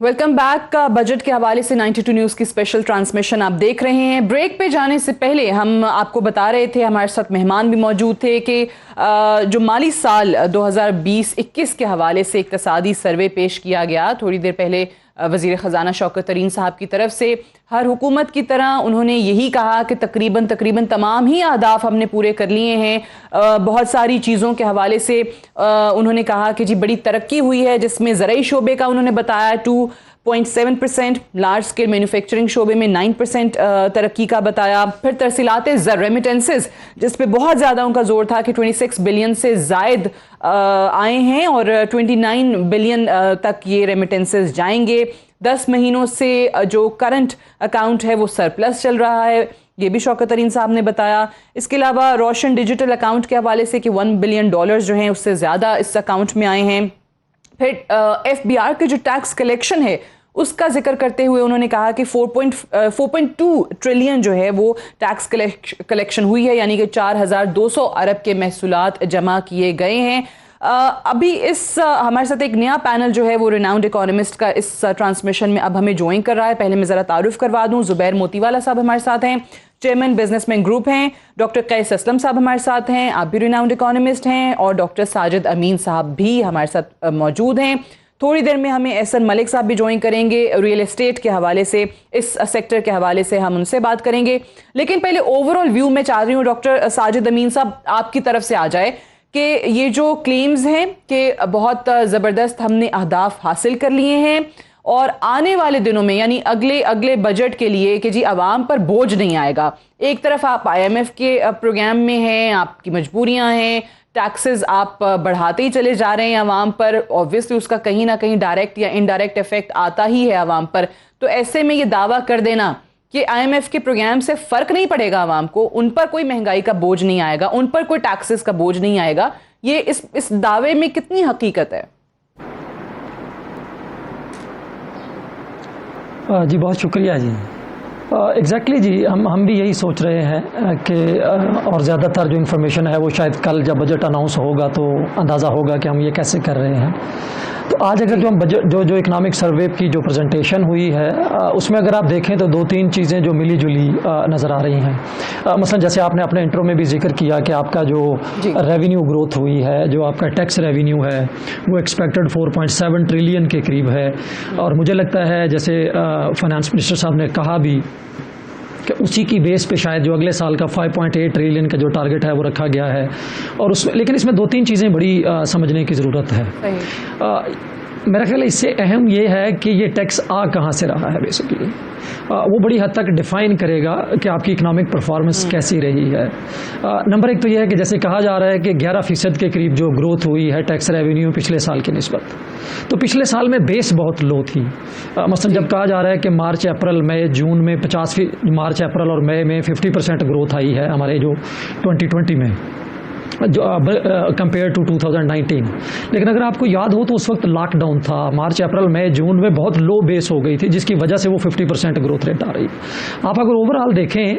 Welcome back. Budget के हवाले से 92 न्यूज़ की स्पेशल ट्रांसमिशन आप देख रहे हैं। ब्रेक पे जाने से पहले हम आपको बता रहे थे, हमारे साथ मेहमान भी मौजूद थे, कि जो माली साल 2020-21 के हवाले से इक्तसादी सर्वे पेश किया गया थोड़ी देर पहले वज़ीर ख़जाना शौकत तरीन साहब की तरफ से। हर हुकूमत की तरह उन्होंने यही कहा कि तकरीबन तमाम ही अहदाफ हमने पूरे कर लिए हैं। बहुत सारी चीज़ों के हवाले से उन्होंने कहा कि जी बड़ी तरक्की हुई है, जिसमें ज़राई शोबे का उन्होंने बताया 2.7%, लार्ज स्केल मैन्युफैक्चरिंग शोबे में 9% तरक्की का बताया। फिर तरसीलात ज़र रेमिटेंसेस, जिस पे बहुत ज़्यादा उनका जोर था कि 26 बिलियन से ज़ायद आए हैं और 29 बिलियन तक ये रेमिटेंसेस जाएंगे। 10 महीनों से जो करंट अकाउंट है वो सरप्लस चल रहा है, ये भी शौकत तरीन साहब ने बताया। इसके अलावा रोशन डिजिटल अकाउंट के हवाले से कि $1 बिलियन जो हैं उससे ज़्यादा इस अकाउंट में आए हैं। फिर FBR के जो टैक्स कलेक्शन है उसका जिक्र करते हुए उन्होंने कहा कि 4.2 ट्रिलियन जो है वो टैक्स कलेक्शन हुई है, यानी कि 4,200 अरब के महसूलात जमा किए गए हैं। अभी हमारे साथ एक नया पैनल जो है वो रिनाउंड इकोनॉमिस्ट का इस ट्रांसमिशन में अब हमें ज्वाइन कर रहा है। पहले मैं ज़रा तारुफ करवा दूं, ज़ुबैर मोतीवाला साहब हमारे साथ हैं, चेयरमैन बिजनेसमैन ग्रुप हैं। डॉक्टर कैस असलम साहब हमारे साथ हैं, आप भी रिनाउंड इकोनॉमिस्ट हैं। और डॉक्टर साजिद अमीन साहब भी हमारे साथ मौजूद हैं। थोड़ी देर में हमें एहसन मलिक साहब भी ज्वाइन करेंगे, रियल एस्टेट के हवाले से, इस सेक्टर के हवाले से हम उनसे बात करेंगे। लेकिन पहले ओवरऑल व्यू मैं चाह रही हूँ डॉक्टर साजिद अमीन साहब आपकी तरफ से आ जाए कि ये जो क्लेम्स हैं कि बहुत ज़बरदस्त हमने अहदाफ हासिल कर लिए हैं और आने वाले दिनों में यानी अगले बजट के लिए कि जी आवाम पर बोझ नहीं आएगा। एक तरफ आप IMF के प्रोग्राम में हैं, आपकी मजबूरियां हैं, टैक्सेस आप बढ़ाते ही चले जा रहे हैं आवाम पर, ऑब्वियसली उसका कहीं ना कहीं डायरेक्ट या इनडायरेक्ट इफेक्ट आता ही है आवाम पर। तो ऐसे में ये दावा कर देना कि IMF के प्रोग्राम से फर्क नहीं पड़ेगा आवाम को, उन पर कोई महंगाई का बोझ नहीं आएगा, उन पर कोई टैक्सेस का बोझ नहीं आएगा, ये इस दावे में कितनी हकीकत है? जी बहुत शुक्रिया जी। एग्जैक्टली जी, हम भी यही सोच रहे हैं कि और ज़्यादातर जो इन्फॉर्मेशन है वो शायद कल जब बजट अनाउंस होगा तो अंदाज़ा होगा कि हम ये कैसे कर रहे हैं। तो आज अगर जो हम बजट जो इकोनॉमिक सर्वे की जो प्रेजेंटेशन हुई है उसमें अगर आप देखें तो 2-3 चीज़ें जो मिली जुली नज़र आ रही हैं। मसलन जैसे आपने अपने इंट्रो में भी जिक्र किया कि आपका जो रेवेन्यू ग्रोथ हुई है, जो आपका टैक्स रेवेन्यू है वो एक्सपेक्टेड 4.7 ट्रिलियन के करीब है। और मुझे लगता है जैसे फाइनेंस मिनिस्टर साहब ने कहा भी कि उसी की बेस पे शायद जो अगले साल का 5.8 ट्रिलियन का जो टारगेट है वो रखा गया है। और लेकिन इसमें 2-3 चीज़ें बड़ी समझने की ज़रूरत है। मेरा ख्याल है इससे अहम ये है कि ये टैक्स आ कहाँ से रहा है। बेसिकली वो बड़ी हद तक डिफ़ाइन करेगा कि आपकी इकोनॉमिक परफॉर्मेंस कैसी रही है। नंबर 1 तो ये है कि जैसे कहा जा रहा है कि 11% के करीब जो ग्रोथ हुई है टैक्स रेवेन्यू पिछले साल की निस्बत, तो पिछले साल में बेस बहुत लो थी। मसलन जब कहा जा रहा है कि मार्च अप्रैल मई जून में 50 अप्रैल और मई में 50% ग्रोथ आई है हमारे जो 2020 में जो कंपेयर टू 2019। लेकिन अगर आपको याद हो तो उस वक्त लॉकडाउन था, मार्च अप्रैल मई जून में बहुत लो बेस हो गई थी जिसकी वजह से वो 50% ग्रोथ रेट आ रही। आप अगर ओवरऑल देखें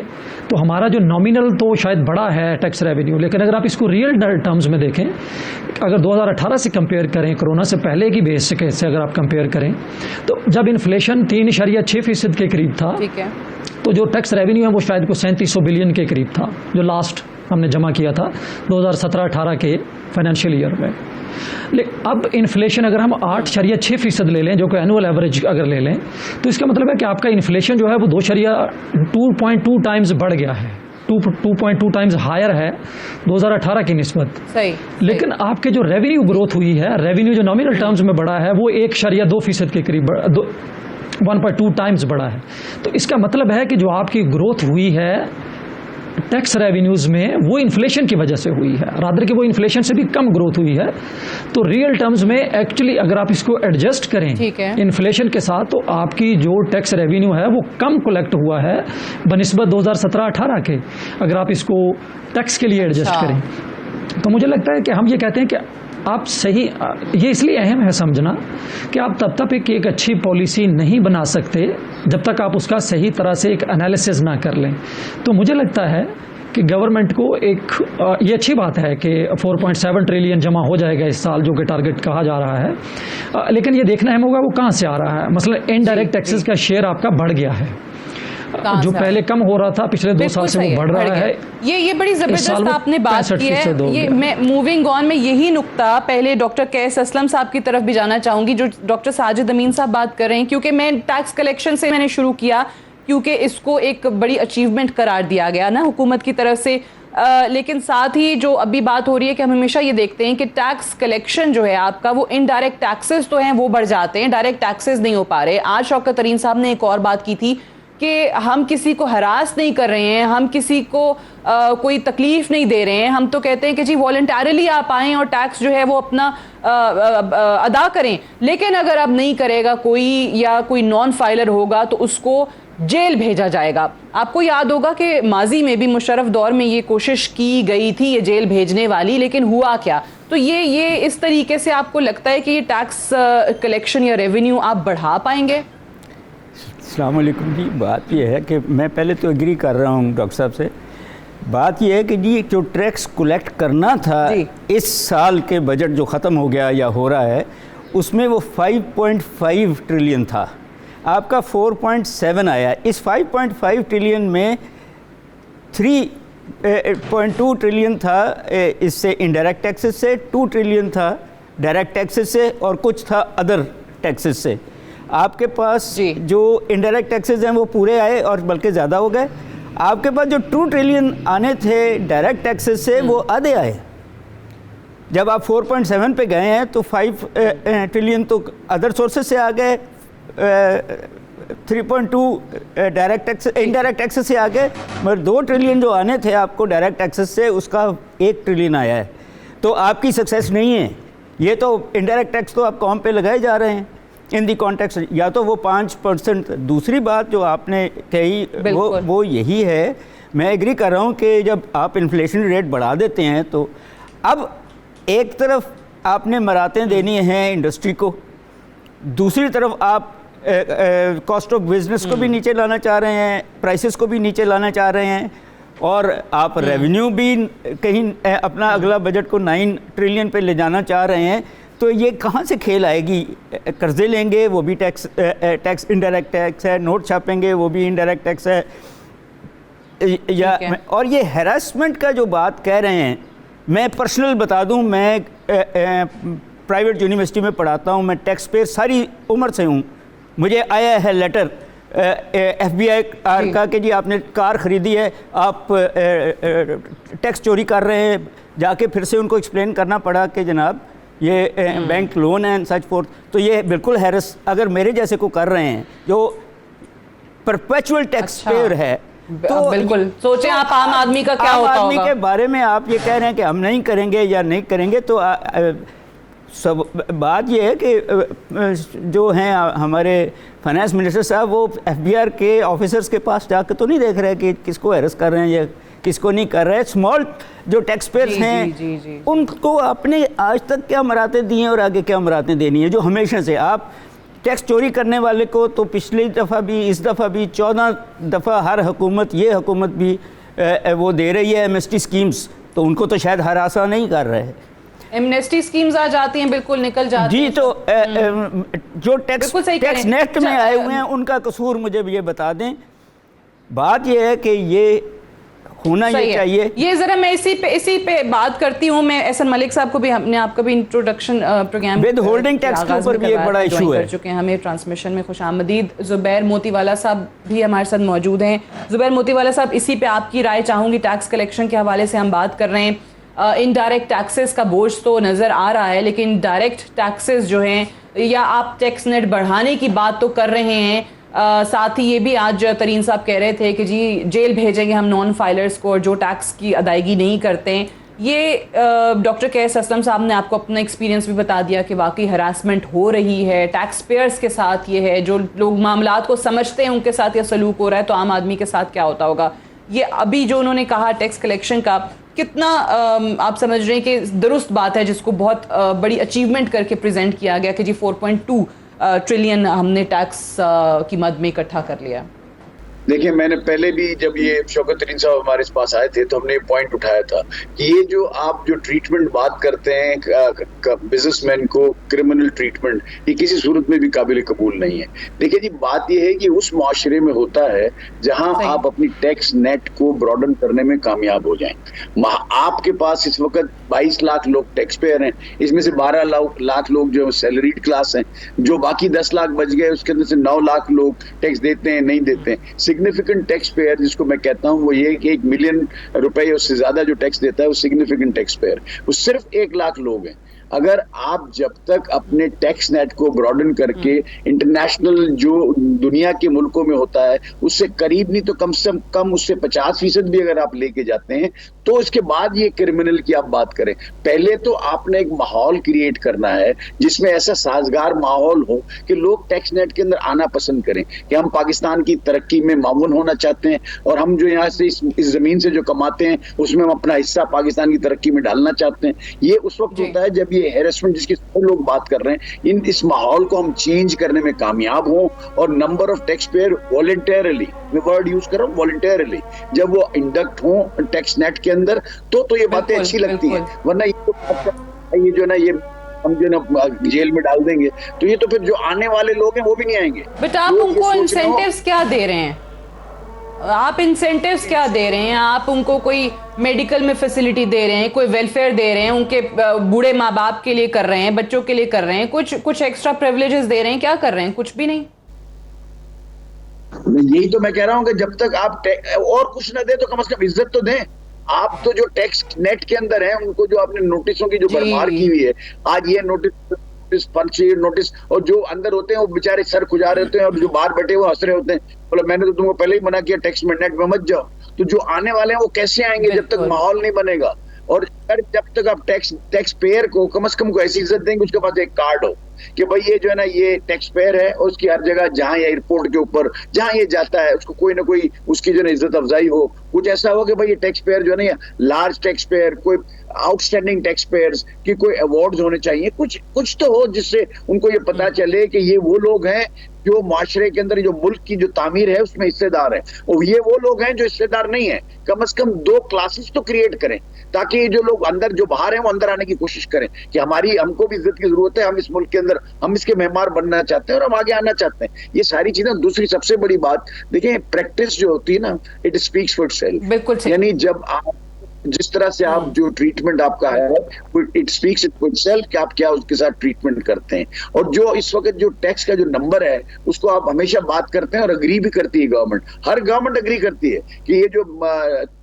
तो हमारा जो नॉमिनल तो शायद बड़ा है टैक्स रेवेन्यू, लेकिन अगर आप इसको रियल टर्म्स में देखें, अगर 2018 से कंपेयर करें, कोरोना से पहले की बेस से अगर आप कंपेयर करें, तो जब इन्फ्लेशन 3.6% के करीब था, तो जो टैक्स रेवेन्यू है वो शायद को 3700 बिलियन के करीब था जो लास्ट हमने जमा किया था 2017-18 के फाइनेंशियल ईयर में। लेकिन अब इन्फ्लेशन अगर हम 8.6% ले लें, जो कि एनुअल एवरेज अगर ले लें, तो इसका मतलब है कि आपका इन्फ्लेशन जो है वो 2.2 टाइम्स बढ़ गया है, 2.2 टाइम्स हायर है 2018 की निस्बत। लेकिन आपके जो रेवेन्यू ग्रोथ हुई है, रेवेन्यू जो नॉमिनल टर्म्स में बढ़ा है वो 1.2% के करीब 1.2 टाइम्स बढ़ा है। तो इसका मतलब है कि जो आपकी ग्रोथ हुई है टैक्स रेवेन्यूज़ में वो इन्फ्लेशन की वजह से हुई है, रादर कि वो इन्फ्लेशन से भी कम ग्रोथ हुई है। तो रियल टर्म्स में एक्चुअली अगर आप इसको एडजस्ट करें इन्फ्लेशन के साथ, तो आपकी जो टैक्स रेवेन्यू है वो कम कलेक्ट हुआ है बनिस्बत 2017-18 के, अगर आप इसको टैक्स के लिए एडजस्ट करें। तो मुझे लगता है कि हम ये कहते हैं कि आप सही, ये इसलिए अहम है समझना कि आप तब तक एक अच्छी पॉलिसी नहीं बना सकते जब तक आप उसका सही तरह से एक एनालिसिस ना कर लें। तो मुझे लगता है कि गवर्नमेंट को एक ये अच्छी बात है कि 4.7 ट्रिलियन जमा हो जाएगा इस साल, जो कि टारगेट कहा जा रहा है, लेकिन ये देखना अहम होगा वो कहाँ से आ रहा है। मसलन इनडायरेक्ट टैक्सेस का शेयर आपका बढ़ गया है, जो पहले कम हो रहा था पिछले 2 साल से वो बढ़ रहा है। ये बड़ी जबरदस्त आपने बात की है। ये मैं मूविंग ऑन में यही नुक्ता पहले डॉक्टर कैस असलम साहब की तरफ भी जाना चाहूंगी, जो डॉक्टर साजिद अमीन साहब बात कर रहे हैं, क्योंकि मैं टैक्स कलेक्शन से मैंने शुरू किया क्योंकि इसको एक बड़ी अचीवमेंट करार दिया गया ना हुकूमत की तरफ से। लेकिन साथ ही जो अभी बात हो रही है कि हम हमेशा ये देखते हैं कि टैक्स कलेक्शन जो है आपका, वो इनडायरेक्ट टैक्सेस तो हैं वो बढ़ जाते हैं, डायरेक्ट टैक्सेस नहीं हो पा रहे। आज शौकत तरीन साहब ने एक और बात की थी कि हम किसी को हरास नहीं कर रहे हैं, हम किसी को कोई तकलीफ नहीं दे रहे हैं, हम तो कहते हैं कि जी वॉलंटरली आप आएँ और टैक्स जो है वो अपना अदा करें। लेकिन अगर अब नहीं करेगा कोई या कोई नॉन फाइलर होगा तो उसको जेल भेजा जाएगा। आपको याद होगा कि माजी में भी मुशर्रफ दौर में ये कोशिश की गई थी ये जेल भेजने वाली, लेकिन हुआ क्या? तो ये इस तरीके से आपको लगता है कि ये टैक्स कलेक्शन या रेवेन्यू आप बढ़ा पाएंगे? अस्सलाम वालेकुम जी, बात यह है कि मैं पहले तो एग्री कर रहा हूँ डॉक्टर साहब से। बात यह है कि जी जो टैक्स कलेक्ट करना था इस साल के बजट जो ख़त्म हो गया या हो रहा है, उसमें वो 5.5 ट्रिलियन था, आपका 4.7 आया। इस 5.5 ट्रिलियन में 3.2 ट्रिलियन था इससे इनडायरेक्ट टैक्सेस से, 2 ट्रिलियन था डायरेक्ट टैक्सेस से, और कुछ था अदर टैक्सेस से। आपके पास जो इनडायरेक्ट टैक्सेस हैं वो पूरे आए और बल्कि ज़्यादा हो गए। आपके पास जो 2 ट्रिलियन आने थे डायरेक्ट टैक्सेस से वो आधे आए। जब आप 4.7 पे गए हैं तो 5 ट्रिलियन तो अदर सोर्सेज से आ गए, 3.2 डायरेक्ट टैक्स इनडायरेक्ट टैक्सेस से आ गए, मगर 2 ट्रिलियन जो आने थे आपको डायरेक्ट टैक्सेस से, उसका 1 ट्रिलियन आया है। तो आपकी सक्सेस नहीं है ये, तो इनडायरेक्ट टैक्स तो आप कॉम पे लगाए जा रहे हैं इन दी कॉन्टेक्स्ट, या तो वो 5%। दूसरी बात जो आपने कही वो यही है, मैं एग्री कर रहा हूँ कि जब आप इन्फ्लेशन रेट बढ़ा देते हैं तो अब एक तरफ आपने मरातें देनी हैं इंडस्ट्री को, दूसरी तरफ आप कॉस्ट ऑफ बिजनेस को भी नीचे लाना चाह रहे हैं, प्राइसेस को भी नीचे लाना चाह रहे हैं, और आप रेवेन्यू भी कहीं अपना अगला बजट को 9 ट्रिलियन पे ले जाना चाह रहे हैं। तो ये कहाँ से खेल आएगी? कर्जे लेंगे वो भी टैक्स इनडायरेक्ट टैक्स है, नोट छापेंगे वो भी इनडायरेक्ट टैक्स है, या और ये हैरेसमेंट का जो बात कह रहे हैं, मैं पर्सनल बता दूं, मैं प्राइवेट यूनिवर्सिटी में पढ़ाता हूं, मैं टैक्स पेयर सारी उम्र से हूं। मुझे आया है लेटर FBI का कि जी आपने कार ख़रीदी है, आप टैक्स चोरी कर रहे हैं। जाके फिर से उनको एक्सप्लेन करना पड़ा कि जनाब ये बैंक लोन है एंड सच फोर्थ। तो ये बिल्कुल हैरेस अगर मेरे जैसे को कर रहे हैं जो परपेचुअल टैक्स पेयर है, तो बिल्कुल सोचें आप आम आदमी का क्या होता होगा। आम आदमी के बारे में आप ये कह रहे हैं कि हम नहीं करेंगे या नहीं करेंगे, तो सब बात ये है कि जो हैं हमारे फाइनेंस मिनिस्टर साहब, वो FBI के ऑफिसर्स के पास जाकर तो नहीं देख रहे कि किसको हैरेस कर रहे हैं या किसको नहीं कर रहे हैं। स्मॉल जो टैक्स पेयर्स हैं उनको आपने आज तक क्या मराते दी हैं और आगे क्या मराते देनी है, जो हमेशा से आप टैक्स चोरी करने वाले को तो पिछली दफ़ा भी इस दफ़ा भी 14 दफ़ा हर हुकूमत, ये हुकूमत भी वो दे रही है एमएसटी स्कीम्स, तो उनको तो शायद हरासा नहीं कर रहे हैं। एमनेस्टी स्कीम्स आ जाती हैं, बिल्कुल निकल जाती हैं। जी, तो जो टैक्स नेट में आए हुए हैं उनका कसूर मुझे ये बता दें। बात ये है कि ये होना ये चाहिए। ये जरा मैं इसी पे बात करती हूँ। मैं एहसन मलिक साहब को भी, हमने आपका भी introduction programme withholding tax के ऊपर भी एक बड़ा इशू है, कर चुके हैं। हमें ट्रांसमिशन में खुशामदीद। जुबैर मोतीवाला साहब भी हमारे साथ मौजूद हैं। जुबैर मोतीवाला साहब, इसी पे आपकी राय चाहूंगी। टैक्स कलेक्शन के हवाले से हम बात कर रहे हैं। इनडायरेक्ट टैक्सेस का बोझ तो नज़र आ रहा है, लेकिन डायरेक्ट टैक्सेस जो हैं, या आप टैक्स नेट बढ़ाने की बात तो कर रहे हैं, साथ ही ये भी आज तरीन साहब कह रहे थे कि जी जेल भेजेंगे हम नॉन फाइलर्स को जो टैक्स की अदायगी नहीं करते हैं। ये डॉक्टर कैस असलम साहब ने आपको अपना एक्सपीरियंस भी बता दिया कि वाकई हरासमेंट हो रही है टैक्स पेयर्स के साथ। ये है जो लोग मामलात को समझते हैं उनके साथ यह सलूक हो रहा है, तो आम आदमी के साथ क्या होता होगा। ये अभी जो उन्होंने कहा टैक्स कलेक्शन का, कितना आप समझ रहे हैं कि दुरुस्त बात है, जिसको बहुत बड़ी अचीवमेंट करके प्रेजेंट किया गया कि जी 4.2 ट्रिलियन हमने टैक्स की मद में इकट्ठा कर लिया। देखिए, मैंने पहले भी जब ये शौकत तरीन साहब हमारे पास आए थे तो हमने पॉइंट उठाया था कि ये जो आप जो ट्रीटमेंट बात करते हैं बिजनेसमैन को, क्रिमिनल ट्रीटमेंट, ये किसी सूरत में भी काबिल कबूल नहीं है। देखिए जी, बात ये है कि उस माशरे में होता है जहां आप अपनी टैक्स नेट को ब्रॉडन करने में कामयाब हो जाएं। आपके पास इस वक्त 22 लाख लोग टैक्स पेयर हैं, इसमें से 12 लाख लोग जो सैलरीड क्लास हैं, जो बाकी 10 लाख बच गए उसके अंदर से 9 लाख लोग टैक्स देते हैं, नहीं देते हैं। सिग्निफिकेंट टैक्स पेयर जिसको मैं कहता हूं वो ये कि 1 मिलियन रुपए उससे ज्यादा जो टैक्स देता है वो सिग्निफिकेंट टैक्स पेयर, वो सिर्फ 1 लाख लोग हैं। अगर आप जब तक अपने टैक्स नेट को ब्रॉडन करके इंटरनेशनल जो दुनिया के मुल्कों में होता है उससे करीब नहीं तो कम से कम उससे 50% भी अगर आप लेके जाते हैं तो इसके बाद ये क्रिमिनल की आप बात करें। पहले तो आपने एक माहौल क्रिएट करना है जिसमें ऐसा साजगार माहौल हो कि लोग टैक्स नेट के अंदर आना पसंद करें कि हम पाकिस्तान की तरक्की में मामून होना चाहते हैं और हम जो यहाँ से इस जमीन से जो कमाते हैं उसमें हम अपना हिस्सा पाकिस्तान की तरक्की में डालना चाहते हैं। ये उस वक्त होता है जब ये हैरेसमेंट जिसकी सब लोग बात कर रहे हैं, इस माहौल को हम चेंज करने में कामयाब हों और number of tax payer voluntarily, मैं वर्ड यूज कर रहा हूं वॉलंटरली, जब वो इंडक्ट हों टैक्स नेट के अंदर तो ये बातें अच्छी लगती हैं। वरना ये जो ना ये हम जो ना जेल में डाल देंगे तो ये तो फिर जो आने वाले लोग हैं वो भी नहीं आएंगे। बट आप उनको इंसेंटिव्स क्या दे रहे हैं? आप इंसेंटिव्स क्या दे रहे हैं? आप उनको कोई मेडिकल में फैसिलिटी दे रहे हैं, कोई वेलफेयर दे रहे हैं, उनके बूढ़े माँ बाप के लिए कर रहे हैं, बच्चों के लिए कर रहे हैं, कुछ एक्स्ट्रा प्रिविलेजेस दे रहे हैं? क्या कर रहे हैं? कुछ भी नहीं। यही तो मैं कह रहा हूँ कि जब तक आप और कुछ ना दे तो कम से कम इज्जत तो दें। आप तो जो टैक्स नेट के अंदर है उनको जो आपने नोटिसों की जो भरमार की हुई है, आज ये नोटिस पर्ची नोटिस, और जो अंदर होते हैं वो बेचारे सर खुजा रहे होते हैं और जो बाहर बैठे हुए हंस रहे होते हैं, बोले मैंने तो तुमको पहले ही मना किया टैक्स में नेट में मत जाओ। तो जो आने वाले हैं वो कैसे आएंगे जब तक माहौल नहीं बनेगा? और जब तक आप टैक्स पेयर को कम से कम ऐसी इज्जत देंगे उसके पास एक कार्ड हो कि भाई ये जो है ना ये टैक्स पेयर है और उसकी हर जगह जहां या एयरपोर्ट के ऊपर जहां ये जाता है उसको कोई ना कोई उसकी जो है इज्जत अफजाई हो, कुछ ऐसा हो कि भाई ये टैक्स पेयर जो है ना लार्ज टैक्स पेयर, कोई आउटस्टैंडिंग टैक्स पेयर्स की कोई अवार्ड्स होने चाहिए, कुछ तो हो जिससे उनको ये पता चले कि ये वो लोग हैं जो माशरे के अंदर जो मुल्क की जो तामीर है उसमें हिस्सेदार है, और ये वो लोग हैं जो हिस्सेदार नहीं है। कम से कम 2 क्लासेस तो क्रिएट करें ताकि जो लोग अंदर जो बाहर हैं वो अंदर आने की कोशिश करें कि हमको भी इज्जत की जरूरत है, हम इस मुल्क के अंदर हम इसके मेहमान बनना चाहते हैं और हम आगे आना चाहते हैं। ये सारी चीजें। दूसरी सबसे बड़ी बात देखिए, प्रैक्टिस जो होती है ना, इट स्पीक्स फॉर इटसेल्फ। बिल्कुल, यानी जब आप जिस तरह से आप जो ट्रीटमेंट आपका है इट स्पीक्स फॉर इटसेल्फ कि आप क्या उसके साथ ट्रीटमेंट करते हैं। और जो इस वक्त जो टैक्स का जो नंबर है उसको आप हमेशा बात करते हैं और अग्री भी करती है गवर्नमेंट, हर गवर्नमेंट अग्री करती है कि ये जो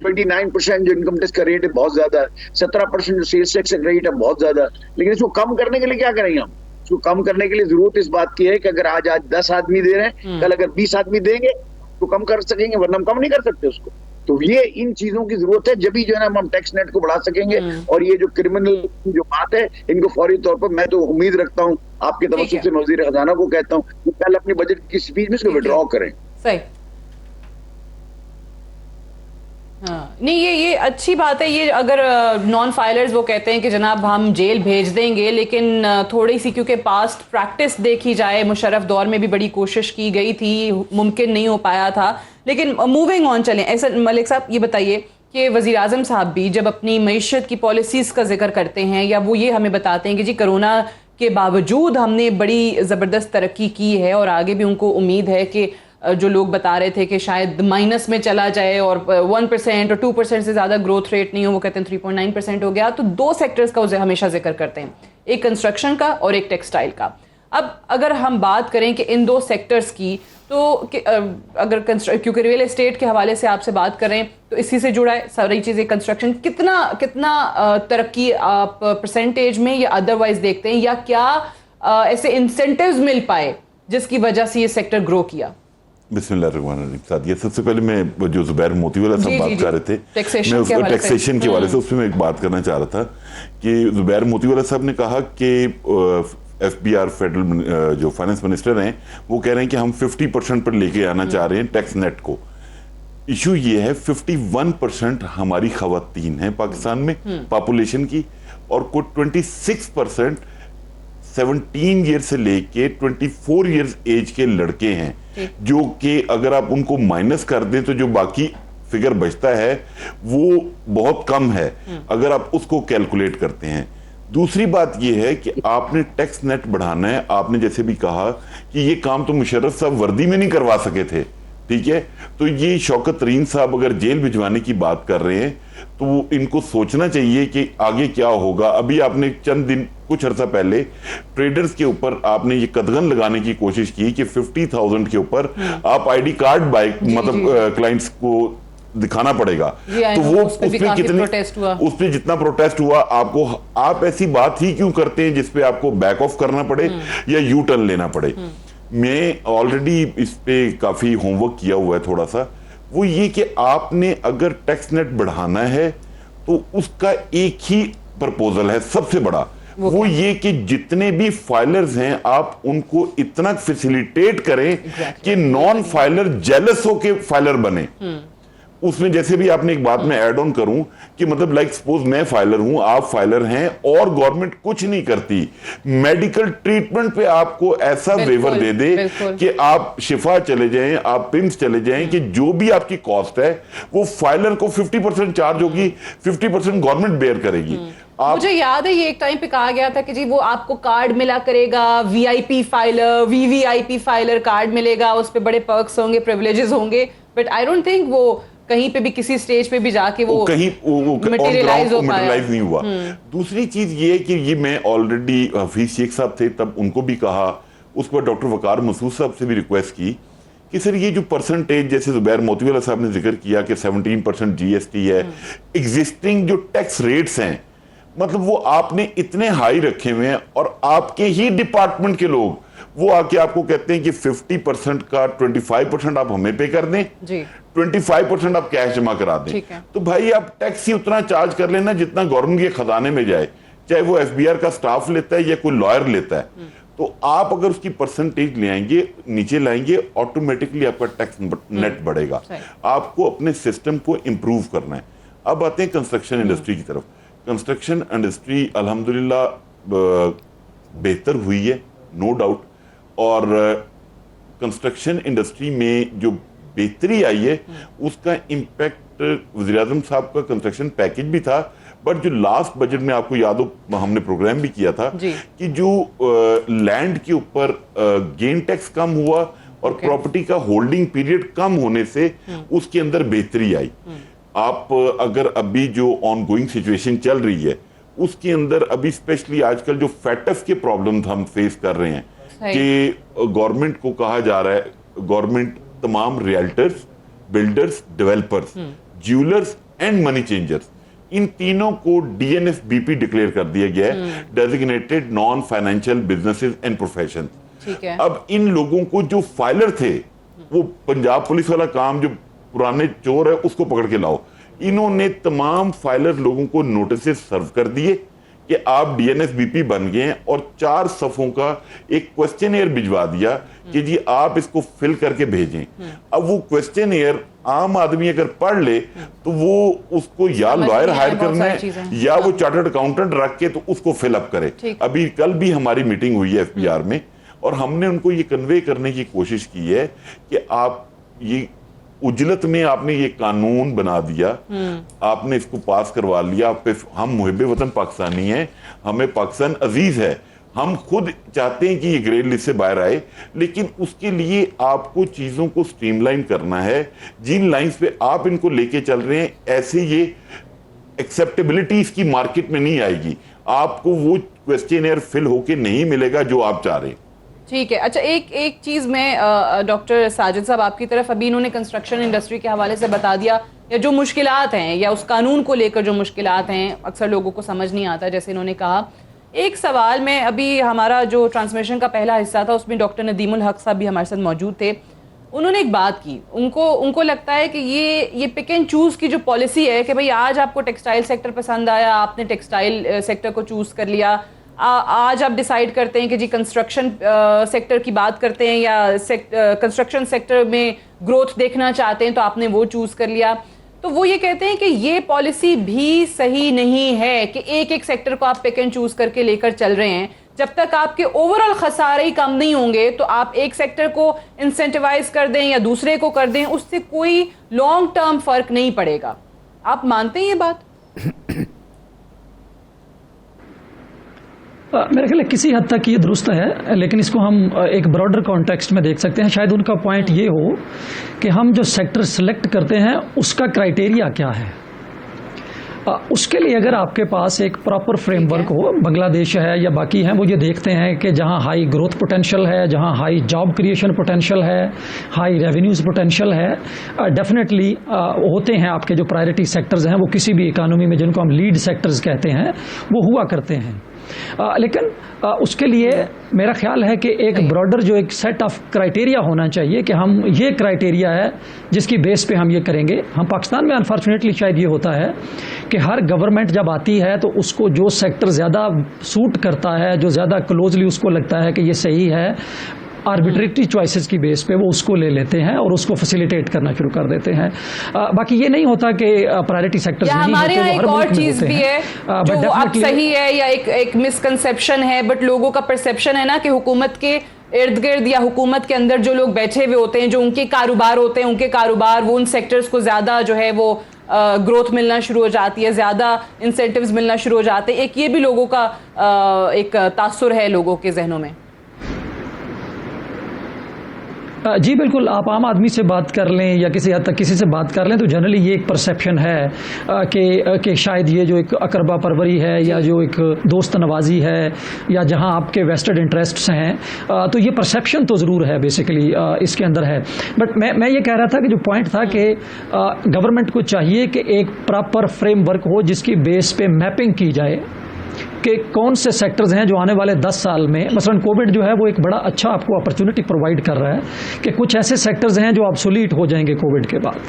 29% जो इनकम टैक्स का रेट है बहुत ज्यादा है, 17% जो सेल्स टैक्स का रेट है बहुत ज्यादा है, लेकिन इसको कम करने के लिए क्या करेंगे हम? इसको कम करने के लिए जरूरत इस बात की है कि अगर आज 10 आदमी दे रहे हैं, कल अगर 20 आदमी देंगे तो कम कर सकेंगे, वरना हम कम नहीं कर सकते उसको। तो ये इन चीजों की जरूरत है, जब भी जो है ना हम टैक्स नेट को बढ़ा सकेंगे। और ये जो क्रिमिनल की जो बात है इनको फौरी तौर पर मैं तो उम्मीद रखता हूँ आपके तवज्जुह से, वज़ीर खजाना को कहता हूँ कि कल अपनी बजट की स्पीच में इसको विड्रॉ करें। सही। हाँ, नहीं ये अच्छी बात है। ये अगर नॉन फाइलर्स वो कहते हैं कि जनाब हम जेल भेज देंगे, लेकिन थोड़ी सी क्योंकि पास्ट प्रैक्टिस देखी जाए, मुशर्रफ दौर में भी बड़ी कोशिश की गई थी, मुमकिन नहीं हो पाया था। लेकिन मूविंग ऑन चलें, ऐसा मलिक साहब ये बताइए कि वज़ीर आज़म साहब भी जब अपनी मईशत की पॉलिसीज़ का जिक्र करते हैं या वो ये हमें बताते हैं कि जी कोरोना के बावजूद हमने बड़ी ज़बरदस्त तरक्की की है और आगे भी उनको उम्मीद है कि जो लोग बता रहे थे कि शायद माइनस में चला जाए और 1% और 2% से ज़्यादा ग्रोथ रेट नहीं हो, वो कहते हैं 3.9% हो गया। तो 2 सेक्टर्स का हमेशा जिक्र करते हैं, एक कंस्ट्रक्शन का और एक टेक्सटाइल का। अब अगर हम बात करें कि इन 2 सेक्टर्स की, तो अगर क्योंकि रियल एस्टेट के हवाले से आपसे बात करें तो इसी से जुड़ा है सारी चीज़ें। कंस्ट्रक्शन कितना तरक्की आप परसेंटेज में या अदरवाइज देखते हैं, या क्या ऐसे इंसेंटिव्स मिल पाए जिसकी वजह से ये सेक्टर ग्रो किया? बिस्मिल्लाहिर्रहमानिर्रहीम। ये सबसे पहले मैं जो जुबैर मोती वाला सब बात कर रहे थे, मैं टैक्सेशन के हवाले से उसमें एक बात करना चाह रहा था कि जुबैर मोती वाला साहब ने कहा कि FBR फेडरल जो फाइनेंस मिनिस्टर हैं वो कह रहे हैं कि हम 50% पर लेके आना चाह रहे हैं टैक्स नेट को। इशू ये है 51% हमारी खवातीन है पाकिस्तान में पॉपुलेशन की, और कुछ 26% 17 ईयर से लेके 24 ईयर्स एज के लड़के हैं, जो कि अगर आप उनको माइनस कर दें तो जो बाकी फिगर बचता है वो बहुत कम है अगर आप उसको कैलकुलेट करते हैं। दूसरी बात यह है कि आपने टैक्स नेट बढ़ाना है। आपने जैसे भी कहा कि ये काम तो मुशर्रफ साहब वर्दी में नहीं करवा सके थे, ठीक है, तो ये शौकत तरीन साहब अगर जेल भिजवाने की बात कर रहे हैं तो इनको सोचना चाहिए कि आगे क्या होगा। अभी आपने चंद दिन कुछ अर्सा पहले ट्रेडर्स के ऊपर आपने ये कदगन लगाने की कोशिश की कि 50,000 के ऊपर आप आईडी कार्ड बाय मतलब क्लाइंट्स को दिखाना पड़ेगा, तो वो उस पे जितना प्रोटेस्ट हुआ आपको, आप ऐसी बात ही क्यों करते हैं जिसपे आपको बैक ऑफ करना पड़े या यू टर्न लेना पड़े। मैं ऑलरेडी इस पे काफी होमवर्क किया हुआ है थोड़ा सा, वो ये कि आपने अगर टैक्स नेट बढ़ाना है तो उसका एक ही प्रपोजल है सबसे बड़ा, वो ये कि जितने भी फाइलर्स हैं आप उनको इतना फैसिलिटेट करें कि नॉन फाइलर जेलस होके फाइलर बने। उसमें जैसे भी आपने एक बात में ऐड ऑन करूं कि मतलब लाइक सपोज मैं फाइलर हूं, आप फाइलर हैं और गवर्नमेंट कुछ नहीं करती, मेडिकल ट्रीटमेंट पे आपको ऐसा वेवर दे दे कि आप शिफा चले जाएं, आप पिम्स चले जाएं, कि जो भी आपकी कॉस्ट है वो फाइलर को 50% चार्ज होगी, 50% गवर्नमेंट बेयर करेगी। मुझे याद है ये एक टाइम पे कहा गया था कि जी वो आपको कार्ड मिला करेगा, VIP filer, VVIP filer card मिलेगा, उस पे बड़े पर्क्स होंगे, प्रिविलेजेस होंगे, बट आई डोंट थिंक वो कहीं पे भी किसी स्टेज पे भी जाके वो कहीं मटेरियलाइज नहीं हुआ। दूसरी चीज ये है कि ये मैं ऑलरेडी हफीज शेख साहब थे तब उनको भी कहा, उस पर डॉक्टर वकार मसूद साहब से भी रिक्वेस्ट की कि सर ये जो परसेंटेज जैसे जुबैर मोतीवाला साहब ने जिक्र किया कि 17% जीएसटी है, एग्जिस्टिंग जो टैक्स रेट्स हैं मतलब वो आपने इतने हाई रखे हुए हैं और आपके ही डिपार्टमेंट के लोग वो आके आपको कहते हैं कि 50% का 25% आप हमें पे कर दें जी, 25% आप कैश जमा करा दें, तो भाई आप टैक्स ही उतना चार्ज कर लेना जितना गवर्नमेंट के खजाने में जाए, चाहे वो एफबीआर का स्टाफ लेता है या कोई लॉयर लेता है। तो आप अगर उसकी परसेंटेज ले आएंगे, नीचे लाएंगे, ऑटोमेटिकली आपका टैक्स नेट बढ़ेगा। आपको अपने सिस्टम को इंप्रूव करना है। अब आते हैं कंस्ट्रक्शन इंडस्ट्री की तरफ। कंस्ट्रक्शन इंडस्ट्री अल्हम्दुलिल्लाह बेहतर हुई है, नो डाउट, और कंस्ट्रक्शन इंडस्ट्री में जो बेहतरी आई है उसका इम्पैक्ट वज़ीर-ए-आज़म साहब का कंस्ट्रक्शन पैकेज भी था, बट जो लास्ट बजट में आपको याद हो हमने प्रोग्राम भी किया था कि जो लैंड के ऊपर गेन टैक्स कम हुआ और प्रॉपर्टी का होल्डिंग पीरियड कम होने से उसके अंदर बेहतरी आई। आप अगर अभी जो ऑनगोइंग सिचुएशन चल रही है उसके अंदर अभी स्पेशली आजकल जो फैटफ के प्रॉब्लम हम फेस कर रहे हैं कि गवर्नमेंट को कहा जा रहा है, गवर्नमेंट तमाम realtors, builders, developers, jewellers and money changers, इन तीनों को डीएनएफबीपी डिक्लेयर कर दिया गया है, designated non financial businesses and profession. अब इन लोगों को जो फाइलर थे वो पंजाब पुलिस वाला काम जो पुराने चोर है उसको पकड़ के लाओ, इन्होंने तमाम फाइलर लोगों को नोटिस सर्व कर दिए कि आप डीएनएफबीपी बन गए हैं और 4 सफ़ों का एक क्वेश्चनएयर भिजवा दिया कि जी आप इसको फिल करके भेजें। अब वो क्वेश्चनएयर आम आदमी अगर पढ़ ले तो वो उसको या लॉयर हायर करना है या वो चार्टर्ड अकाउंटेंट रख के तो उसको फिलअप करे। अभी कल भी हमारी मीटिंग हुई है एफपीआर में और हमने उनको ये कन्वे करने की कोशिश की है कि आप ये उजलत में आपने ये कानून बना दिया, आपने इसको पास करवा लिया, हम मुहिब वतन पाकिस्तानी हैं, हमें पाकिस्तान अजीज है, हम खुद चाहते हैं कि ये ग्रे लिस्ट से बाहर आए, लेकिन उसके लिए आपको चीजों को स्ट्रीमलाइन करना है। जिन लाइंस पे आप इनको लेके चल रहे हैं ऐसे ये एक्सेप्टेबिलिटी इसकी मार्केट में नहीं आएगी, आपको वो क्वेश्चनएयर फिल होके नहीं मिलेगा जो आप चाह रहे हैं। ठीक है, अच्छा एक चीज़ मैं डॉक्टर साजिद साहब आपकी तरफ, अभी इन्होंने कंस्ट्रक्शन इंडस्ट्री के हवाले से बता दिया या जो मुश्किलात हैं या उस कानून को लेकर जो मुश्किलात हैं अक्सर लोगों को समझ नहीं आता, जैसे इन्होंने कहा। एक सवाल में अभी हमारा जो ट्रांसमिशन का पहला हिस्सा था उसमें डॉक्टर नदीमुल हक साहब भी हमारे साथ मौजूद थे, उन्होंने एक बात की, उनको लगता है कि ये पिक एंड चूज़ की जो पॉलिसी है कि भाई आज आपको टेक्सटाइल सेक्टर पसंद आया, आपने टेक्सटाइल सेक्टर को चूज़ कर लिया, आज आप डिसाइड करते हैं कि जी कंस्ट्रक्शन सेक्टर की बात करते हैं या कंस्ट्रक्शन सेक्टर में ग्रोथ देखना चाहते हैं तो आपने वो चूज़ कर लिया। तो वो ये कहते हैं कि ये पॉलिसी भी सही नहीं है कि एक सेक्टर को आप पिक एंड चूज़ करके लेकर चल रहे हैं, जब तक आपके ओवरऑल खसारे ही कम नहीं होंगे तो आप एक सेक्टर को इंसेंटिवाइज कर दें या दूसरे को कर दें, उससे कोई लॉन्ग टर्म फर्क नहीं पड़ेगा। आप मानते हैं ये बात? मेरे ख्याल किसी हद तक ये दुरुस्त है, लेकिन इसको हम एक ब्रॉडर कॉन्टेक्स्ट में देख सकते हैं। शायद उनका पॉइंट ये हो कि हम जो सेक्टर सिलेक्ट करते हैं उसका क्राइटेरिया क्या है। उसके लिए अगर आपके पास एक प्रॉपर फ्रेमवर्क हो, बांग्लादेश है या बाकी हैं, वो ये देखते हैं कि जहां हाई ग्रोथ पोटेंशियल है, जहां हाई जॉब क्रिएशन पोटेंशियल है, हाई रेवेन्यूज पोटेंशियल है, डेफिनेटली होते हैं आपके जो प्रायोरिटी सेक्टर्स हैं वो किसी भी इकोनॉमी में, जिनको हम लीड सेक्टर्स कहते हैं, वो हुआ करते हैं। लेकिन उसके लिए मेरा ख्याल है कि एक ब्रॉडर जो एक सेट ऑफ क्राइटेरिया होना चाहिए कि हम ये क्राइटेरिया है जिसकी बेस पे हम ये करेंगे। हम पाकिस्तान में अनफॉर्चुनेटली शायद ये होता है कि हर गवर्नमेंट जब आती है तो उसको जो सेक्टर ज़्यादा सूट करता है, जो ज़्यादा क्लोजली उसको लगता है कि ये सही है, आर्बिट्रेटरी चॉइसेस की बेस पे वो उसको ले लेते हैं और उसको फैसिलिटेट करना शुरू कर देते हैं। बाकी ये नहीं होता कि प्रायोरिटी सेक्टर्स नहीं हमारे होते, यहाँ एक और चीज भी है जो अब सही है या एक मिसकंसेप्शन है, बट लोगों का परसेप्शन है ना कि हुकूमत के इर्द गिर्द या हुकूमत के अंदर जो लोग बैठे हुए होते हैं, जो उनके कारोबार होते हैं, उनके कारोबार वो उन सेक्टर्स को ज्यादा जो है वो ग्रोथ मिलना शुरू हो जाती है, ज्यादा इंसेंटिव्स मिलना शुरू हो जाते हैं। एक ये भी लोगों का एक तासुर है लोगों के जहनों में। जी बिल्कुल, आप आम आदमी से बात कर लें या किसी हद तक किसी से बात कर लें तो जनरली ये एक परसेप्शन है कि शायद ये जो एक अकरबा परवरी है या जो एक दोस्त नवाजी है या जहां आपके वेस्टेड इंटरेस्ट्स हैं, तो ये परसेप्शन तो ज़रूर है बेसिकली इसके अंदर है। बट मैं ये कह रहा था कि जो पॉइंट था कि गवर्नमेंट को चाहिए कि एक प्रॉपर फ्रेमवर्क हो जिसकी बेस पे मैपिंग की जाए कि कौन से सेक्टर्स हैं जो आने वाले 10 साल में, मसलन कोविड जो है वो एक बड़ा अच्छा आपको अपॉर्चुनिटी प्रोवाइड कर रहा है कि कुछ ऐसे सेक्टर्स हैं जो ऑब्सोलीट हो जाएंगे कोविड के बाद,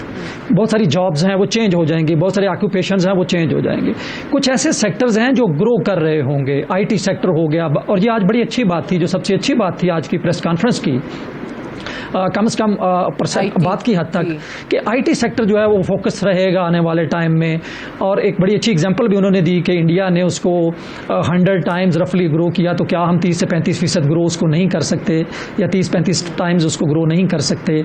बहुत सारी जॉब्स हैं वो चेंज हो जाएंगी, बहुत सारे ऑक्यूपेशंस हैं वो चेंज हो जाएंगे, कुछ ऐसे सेक्टर्स हैं जो ग्रो कर रहे होंगे, आईटी सेक्टर हो गया। और ये आज बड़ी अच्छी बात थी, जो सबसे अच्छी बात थी आज की प्रेस कॉन्फ्रेंस की, कम से कम बात की हद तक कि आईटी सेक्टर जो है वो फोकस रहेगा आने वाले टाइम में। और एक बड़ी अच्छी एग्जांपल भी उन्होंने दी कि इंडिया ने उसको 100 टाइम्स रफली ग्रो किया, तो क्या हम 30 से 35% ग्रो उसको नहीं कर सकते या 30-35 टाइम्स उसको ग्रो नहीं कर सकते?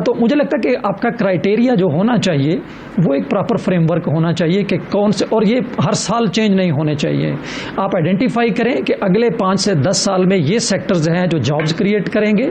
तो मुझे लगता है कि आपका क्राइटेरिया जो होना चाहिए वो एक प्रॉपर फ्रेमवर्क होना चाहिए कि कौन से, और ये हर साल चेंज नहीं होने चाहिए। आप आइडेंटिफाई करें कि अगले 5 से 10 साल में ये सेक्टर्स हैं जो जॉब्स क्रिएट करेंगे,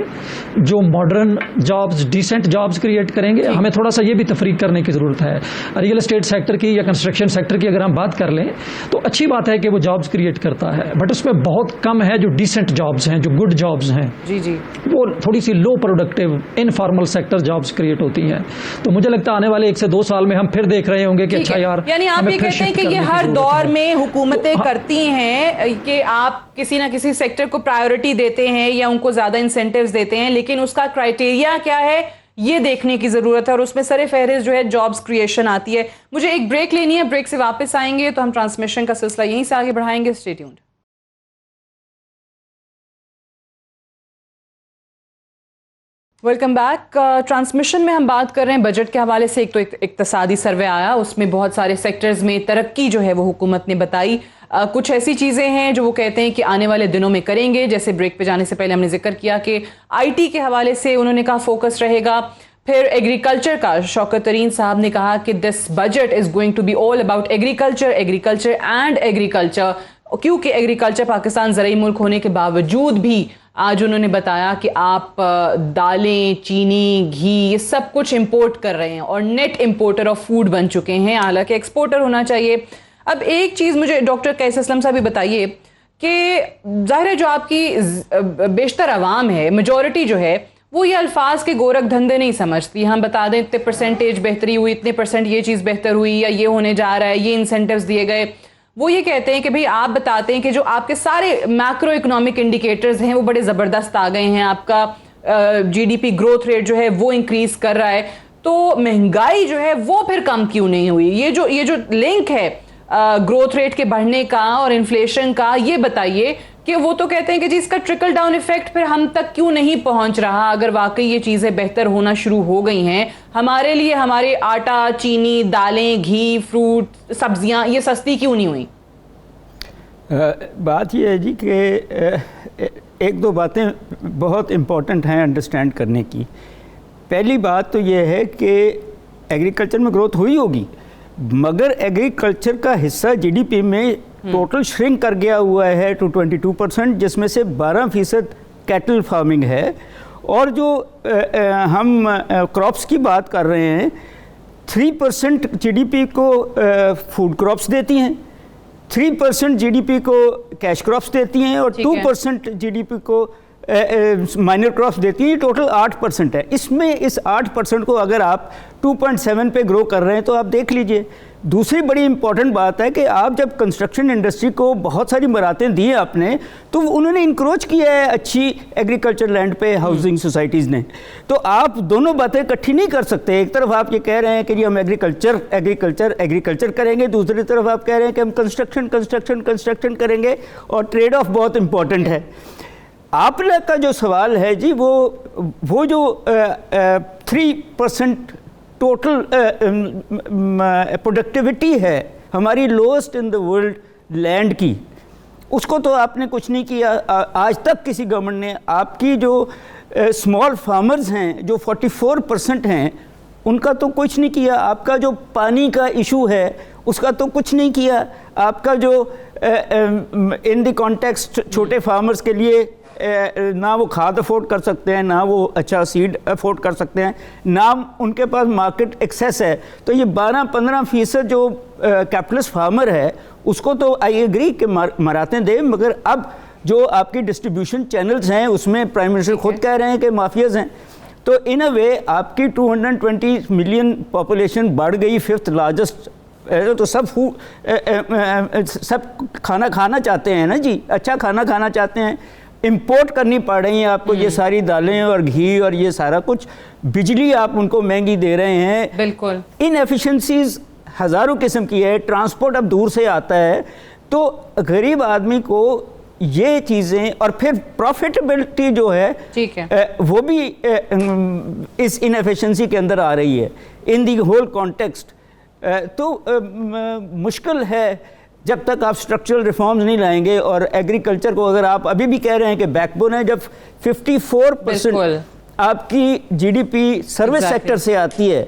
जो modern jobs, decent jobs create करेंगे। हमें थोड़ा सा ये भी तफरीक करने की ज़रूरत है। रियल एस्टेट सेक्टर की या कंस्ट्रक्शन सेक्टर की अगर हम बात कर लें तो अच्छी बात है कि वो जॉब्स क्रिएट करता है, बट उसमें बहुत कम है जो डिसेंट जॉब्स हैं, जो गुड जॉब्स हैं। जी जी, वो थोड़ी सी low productive informal sector jobs create होती हैं। तो मुझे लगता है आने वाले 1 से 2 साल में हम फिर देख रहे होंगे कि अच्छा यार, यानी आप ये कहते हैं कि ये हर दौर में हुकूमतें करती हैं कि आप किसी ना किसी सेक्टर को प्रायोरिटी देते हैं या उनको ज्यादा इंसेंटिव्स देते हैं, लेकिन उसका क्राइटेरिया क्या है ये देखने की जरूरत है, और उसमें सरे फहरिस्त जो है जॉब्स क्रिएशन आती है। मुझे एक ब्रेक लेनी है, ब्रेक से वापस आएंगे तो हम ट्रांसमिशन का सिलसिला यहीं से आगे बढ़ाएंगे। Stay tuned. Welcome back. Transmission में हम बात कर रहे हैं बजट के हवाले से। एक तो इक्तिसादी सर्वे आया, उसमें बहुत सारे सेक्टर्स में तरक्की जो है वो हुकूमत ने बताई। कुछ ऐसी चीज़ें हैं जो वो कहते हैं कि आने वाले दिनों में करेंगे, जैसे ब्रेक पे जाने से पहले हमने जिक्र किया कि आईटी के हवाले से उन्होंने कहा फोकस रहेगा। फिर एग्रीकल्चर का शौकत तरीन साहब ने कहा कि this budget is going to be all about agriculture and agriculture, क्योंकि एग्रीकल्चर पाकिस्तान ज़रूरी मुल्क होने के बावजूद भी आज उन्होंने बताया कि आप दालें, चीनी, घी ये सब कुछ इंपोर्ट कर रहे हैं और नेट इंपोर्टर ऑफ फूड बन चुके हैं, हालांकि एक्सपोर्टर होना चाहिए। अब एक चीज़ मुझे डॉक्टर कैस असलम साहब भी बताइए कि जाहिर है जो आपकी बेशतर आवाम है, मेजॉरिटी जो है वो ये अल्फाज के गोरख धंधे नहीं समझती। हम बता दें इतने परसेंटेज बेहतरी हुई, इतने % ये चीज़ बेहतर हुई या ये होने जा रहा है, ये इंसेंटिव्स दिए गए। वो ये कहते हैं कि भाई आप बताते हैं कि जो आपके सारे मैक्रो इकोनॉमिक इंडिकेटर्स हैं वो बड़े ज़बरदस्त आ गए हैं, आपका जीडीपी ग्रोथ रेट जो है वो इंक्रीज कर रहा है, तो महंगाई जो है वो फिर कम क्यों नहीं हुई? ये जो लिंक है ग्रोथ रेट के बढ़ने का और इन्फ्लेशन का, ये बताइए कि वो तो कहते हैं कि जी इसका ट्रिकल डाउन इफेक्ट फिर हम तक क्यों नहीं पहुंच रहा? अगर वाकई ये चीज़ें बेहतर होना शुरू हो गई हैं हमारे लिए, हमारे आटा, चीनी, दालें, घी, फ्रूट, सब्जियां ये सस्ती क्यों नहीं हुई? बात यह है जी कि एक दो बातें बहुत इम्पॉर्टेंट हैं अंडरस्टैंड करने की। पहली बात तो यह है कि एग्रीकल्चर में ग्रोथ हुई होगी, मगर एग्रीकल्चर का हिस्सा जीडीपी में टोटल श्रिंक कर गया हुआ है टू 22%, जिसमें से 12% कैटल फार्मिंग है। और जो हम क्रॉप्स की बात कर रहे हैं, 3% जीडीपी को फूड क्रॉप्स देती हैं, 3% जीडीपी को कैश क्रॉप्स देती हैं और 2% जीडीपी को माइनर क्रॉप्स देती हैं। टोटल 8% है। इसमें इस 8% को अगर आप 2.7 पे ग्रो कर रहे हैं तो आप देख लीजिए। दूसरी बड़ी इंपॉर्टेंट बात है कि आप जब कंस्ट्रक्शन इंडस्ट्री को बहुत सारी मरातें दी आपने, तो उन्होंने इंक्रोच किया है अच्छी एग्रीकल्चर लैंड पे हाउसिंग सोसाइटीज़ ने। तो आप दोनों बातें इकट्ठी नहीं कर सकते। एक तरफ आप ये कह रहे हैं कि हम एग्रीकल्चर करेंगे, दूसरी तरफ आप कह रहे हैं कि हम कंस्ट्रक्शन करेंगे, और ट्रेड ऑफ बहुत इंपॉर्टेंट है। आप लोग का जो सवाल है जी, वो जो 3% टोटल प्रोडक्टिविटी है हमारी lowest in the world land की, उसको तो आपने कुछ नहीं किया आज तक किसी गवर्नमेंट ने। आपकी जो स्मॉल फार्मर्स हैं जो 44% हैं, उनका तो कुछ नहीं किया। आपका जो पानी का इशू है उसका तो कुछ नहीं किया। आपका जो इन द कॉन्टेक्स्ट छोटे फार्मर्स के लिए ना वो खाद अफोर्ड कर सकते हैं, ना वो अच्छा सीड अफोर्ड कर सकते हैं, ना उनके पास मार्केट एक्सेस है। तो ये 12-15% जो कैपिटलिस्ट फार्मर है उसको तो आई एग्री कि मराते दें, मगर अब जो आपकी डिस्ट्रीब्यूशन चैनल्स हैं उसमें प्राइम मिनिस्टर खुद कह रहे हैं कि माफियाज हैं। तो इन अ वे आपकी 220 मिलियन पॉपुलेशन बढ़ गई, 5th लार्जेस्ट। तो सब खाना चाहते हैं ना जी, अच्छा खाना खाना चाहते हैं। इंपोर्ट करनी पड़ रही है आपको ये सारी दालें और घी और ये सारा कुछ। बिजली आप उनको महंगी दे रहे हैं। बिल्कुल इनएफिशिएंसीज हज़ारों किस्म की है। ट्रांसपोर्ट अब दूर से आता है, तो गरीब आदमी को ये चीज़ें, और फिर प्रॉफिटेबिलिटी जो है, ठीक है, वो भी इस इनएफिशिएंसी के अंदर आ रही है इन दी होल कॉन्टेक्स्ट। तो मुश्किल है जब तक आप स्ट्रक्चरल रिफॉर्म्स नहीं लाएंगे। और एग्रीकल्चर को अगर आप अभी भी कह रहे हैं कि बैकबोन है, जब 54% आपकी जीडीपी सर्विस सेक्टर से आती है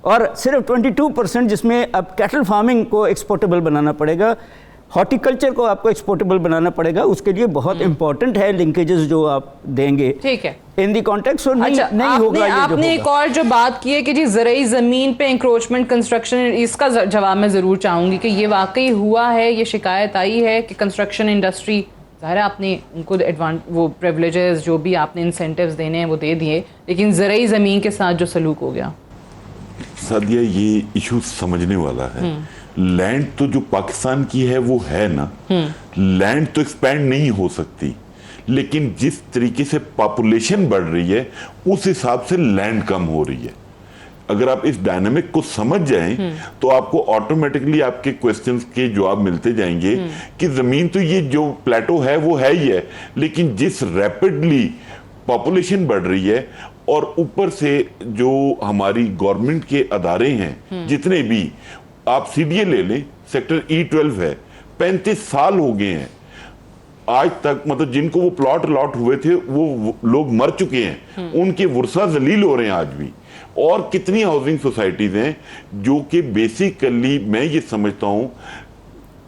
और सिर्फ 22% जिसमें अब कैटल फार्मिंग को एक्सपोर्टेबल बनाना पड़ेगा, हॉर्टिकल्चर को आपको एक्सपोर्टेबल बनाना पड़ेगा, उसके लिए बहुत इंपॉर्टेंट है लिंकेजेस जो आप देंगे। ठीक है, इन दी कॉन्टेक्स्ट। नहीं होगा। आपने एक और जो बात की है कि जी ज़रूरी ज़मीन पे इंक्रोचमेंट कंस्ट्रक्शन, इसका जवाब मैं ज़रूर चाहूँगी कि ये वाकई हुआ है, ये शिकायत आई है कि कंस्ट्रक्शन इंडस्ट्री, ज़ाहिर है आपने उनको वो प्रिविलेजेस जो भी आपने इंसेंटिव्स देने हैं वो दे दिए, लेकिन ज़रूरी ज़मीन के साथ जो सलूक हो गया। सादिया, ये इशू समझने वाला है। लैंड तो जो पाकिस्तान की है वो है ना, लैंड तो एक्सपैंड नहीं हो सकती, लेकिन जिस तरीके से पॉपुलेशन बढ़ रही है उस हिसाब से लैंड कम हो रही है। अगर आप इस डायनामिक को समझ जाएं तो आपको ऑटोमेटिकली आपके क्वेश्चंस के जवाब मिलते जाएंगे कि जमीन तो ये जो प्लेटो है वो है ही है, लेकिन जिस रैपिडली पॉपुलेशन बढ़ रही है और ऊपर से जो हमारी गवर्नमेंट के अदारे हैं, जितने भी आप सीडीए ले लें, सेक्टर E12 है, 35 साल हो गए हैं आज तक, मतलब जिनको वो प्लॉट अलॉट हुए थे वो लोग मर चुके हैं, उनके वर्सा जलील हो रहे हैं आज भी। और कितनी हाउसिंग सोसाइटीज हैं जो कि बेसिकली मैं ये समझता हूं